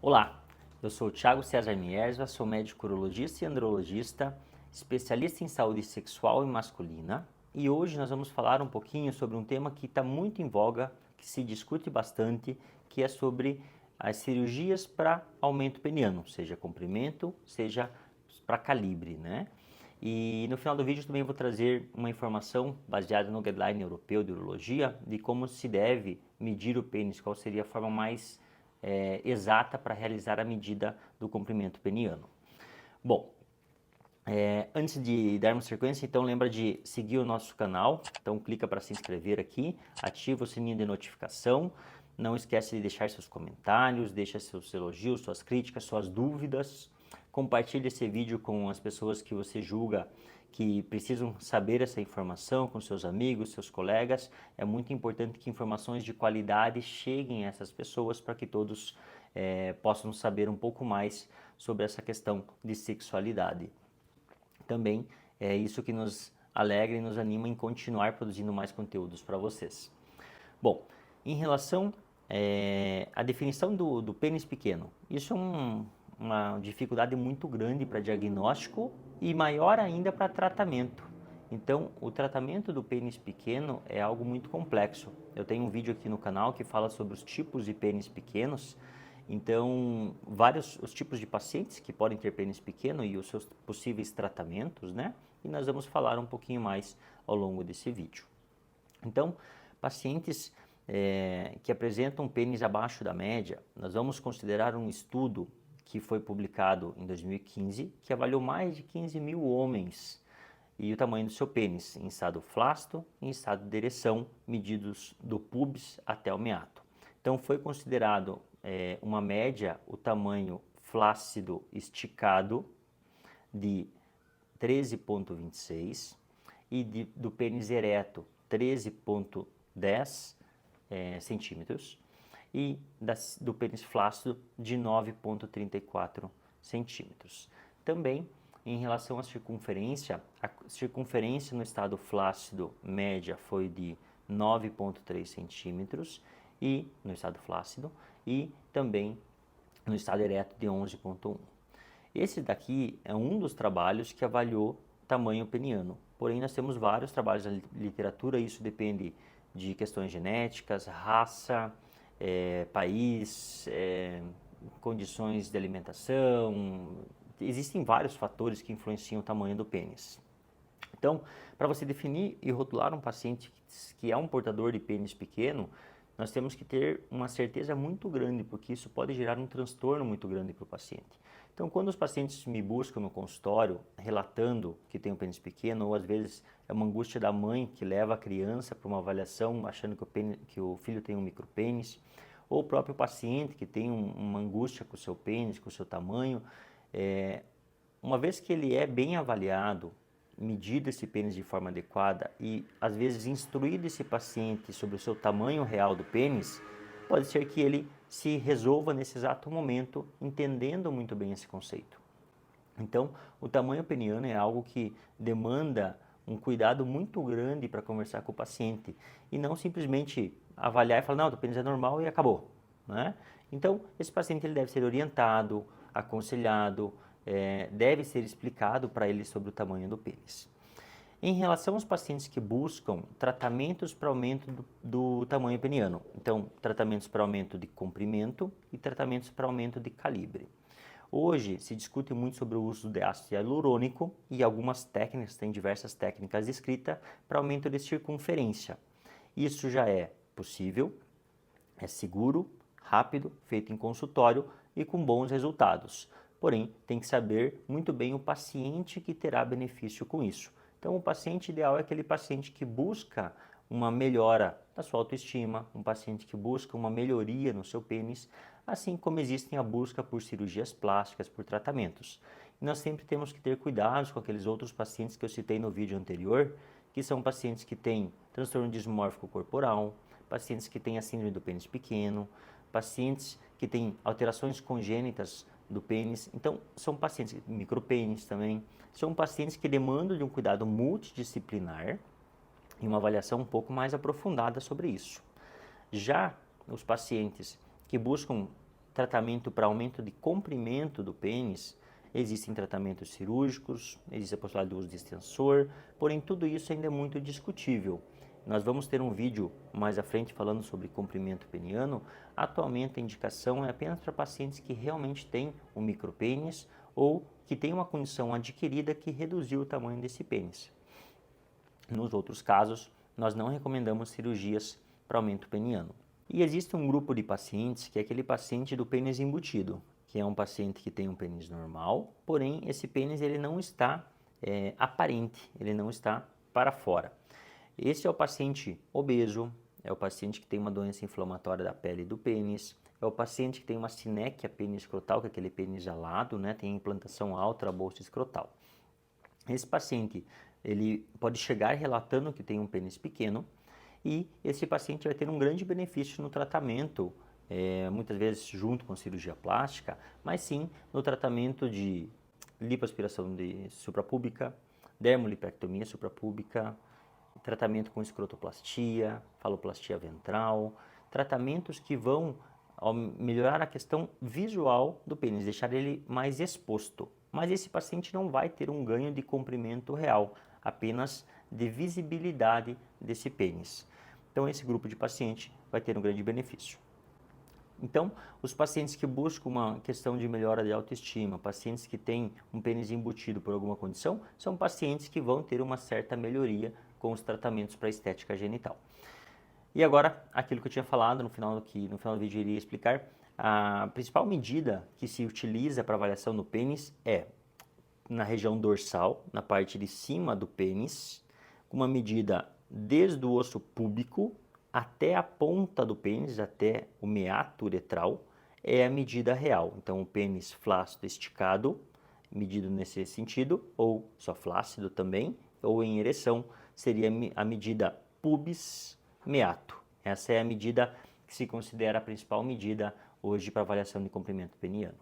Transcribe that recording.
Olá, eu sou o Thiago César Miersva, sou médico urologista e andrologista, especialista em saúde sexual e masculina, e hoje nós vamos falar um pouquinho sobre um tema que está muito em voga, que se discute bastante, que é sobre as cirurgias para aumento peniano, seja comprimento, seja para calibre, né? E no final do vídeo também vou trazer uma informação baseada no guideline europeu de urologia de como se deve medir o pênis, qual seria a forma mais exata para realizar a medida do comprimento peniano. Bom, antes de darmos sequência, então lembra de seguir o nosso canal, então clica para se inscrever aqui, ativa o sininho de notificação, não esquece de deixar seus comentários, deixa seus elogios, suas críticas, suas dúvidas, compartilhe esse vídeo com as pessoas que você julga que precisam saber essa informação, com seus amigos, seus colegas. É muito importante que informações de qualidade cheguem a essas pessoas para que todos possam saber um pouco mais sobre essa questão de sexualidade. Também é isso que nos alegra e nos anima em continuar produzindo mais conteúdos para vocês. Bom, em relação à definição do pênis pequeno, isso é uma dificuldade muito grande para diagnóstico e maior ainda para tratamento. Então, o tratamento do pênis pequeno é algo muito complexo. Eu tenho um vídeo aqui no canal que fala sobre os tipos de pênis pequenos. Então, os tipos de pacientes que podem ter pênis pequeno e os seus possíveis tratamentos, né? E nós vamos falar um pouquinho mais ao longo desse vídeo. Então, pacientes que apresentam pênis abaixo da média, nós vamos considerar um estudo que foi publicado em 2015, que avaliou mais de 15 mil homens e o tamanho do seu pênis em estado flácido e em estado de ereção, medidos do pubis até o meato. Então foi considerado uma média o tamanho flácido esticado de 13,26 e do pênis ereto 13,10 centímetros e do pênis flácido de 9,34 centímetros. Também em relação à circunferência, a circunferência no estado flácido média foi de 9,3 centímetros e no estado flácido e também no estado ereto de 11,1. Esse daqui é um dos trabalhos que avaliou tamanho peniano. Porém, nós temos vários trabalhos na literatura, isso depende de questões genéticas, raça, país, condições de alimentação. Existem vários fatores que influenciam o tamanho do pênis. Então, para você definir e rotular um paciente que é um portador de pênis pequeno, nós temos que ter uma certeza muito grande, porque isso pode gerar um transtorno muito grande para o paciente. Então, quando os pacientes me buscam no consultório, relatando que tem um pênis pequeno, ou às vezes é uma angústia da mãe que leva a criança para uma avaliação, achando que o filho tem um micropênis, ou o próprio paciente que tem uma angústia com o seu pênis, com o seu tamanho, uma vez que ele é bem avaliado, medido esse pênis de forma adequada e às vezes instruído esse paciente sobre o seu tamanho real do pênis, pode ser que ele se resolva nesse exato momento, entendendo muito bem esse conceito. Então, o tamanho peniano é algo que demanda um cuidado muito grande para conversar com o paciente e não simplesmente avaliar e falar, não, o pênis é normal e acabou, né? Então, esse paciente ele deve ser orientado, aconselhado, deve ser explicado para ele sobre o tamanho do pênis. Em relação aos pacientes que buscam tratamentos para aumento do tamanho peniano, então tratamentos para aumento de comprimento e tratamentos para aumento de calibre. Hoje se discute muito sobre o uso de ácido hialurônico e algumas técnicas, tem diversas técnicas descritas para aumento de circunferência. Isso já é possível, é seguro, rápido, feito em consultório e com bons resultados. Porém, tem que saber muito bem o paciente que terá benefício com isso. Então, o paciente ideal é aquele paciente que busca uma melhora da sua autoestima, um paciente que busca uma melhoria no seu pênis, assim como existem a busca por cirurgias plásticas, por tratamentos. E nós sempre temos que ter cuidados com aqueles outros pacientes que eu citei no vídeo anterior, que são pacientes que têm transtorno dismórfico corporal, pacientes que têm a síndrome do pênis pequeno, pacientes que têm alterações congênitas do pênis. Então, são pacientes, micropênis também, são pacientes que demandam de um cuidado multidisciplinar e uma avaliação um pouco mais aprofundada sobre isso. Já os pacientes que buscam tratamento para aumento de comprimento do pênis, existem tratamentos cirúrgicos, existe a possibilidade do uso de extensor, porém tudo isso ainda é muito discutível. Nós vamos ter um vídeo mais à frente falando sobre comprimento peniano. Atualmente a indicação é apenas para pacientes que realmente têm um micropênis ou que têm uma condição adquirida que reduziu o tamanho desse pênis. Nos outros casos, nós não recomendamos cirurgias para aumento peniano. E existe um grupo de pacientes que é aquele paciente do pênis embutido, que é um paciente que tem um pênis normal, porém esse pênis ele não está aparente, ele não está para fora. Esse é o paciente obeso, é o paciente que tem uma doença inflamatória da pele do pênis, é o paciente que tem uma sinéquia pênis-escrotal, que é aquele pênis alado, né, tem implantação alta da bolsa escrotal. Esse paciente ele pode chegar relatando que tem um pênis pequeno e esse paciente vai ter um grande benefício no tratamento, muitas vezes junto com cirurgia plástica, mas sim no tratamento de lipoaspiração de suprapúbica, dermolipectomia suprapúbica, tratamento com escrotoplastia, faloplastia ventral, tratamentos que vão melhorar a questão visual do pênis, deixar ele mais exposto. Mas esse paciente não vai ter um ganho de comprimento real, apenas de visibilidade desse pênis. Então esse grupo de paciente vai ter um grande benefício. Então, os pacientes que buscam uma questão de melhora de autoestima, pacientes que têm um pênis embutido por alguma condição, são pacientes que vão ter uma certa melhoria com os tratamentos para estética genital. E agora, aquilo que eu tinha falado no final do vídeo eu iria explicar, a principal medida que se utiliza para avaliação do pênis é na região dorsal, na parte de cima do pênis, com uma medida desde o osso púbico até a ponta do pênis, até o meato uretral, é a medida real. Então, o pênis flácido esticado, medido nesse sentido, ou só flácido também, ou em ereção, seria a medida pubis meato. Essa é a medida que se considera a principal medida hoje para avaliação de comprimento peniano.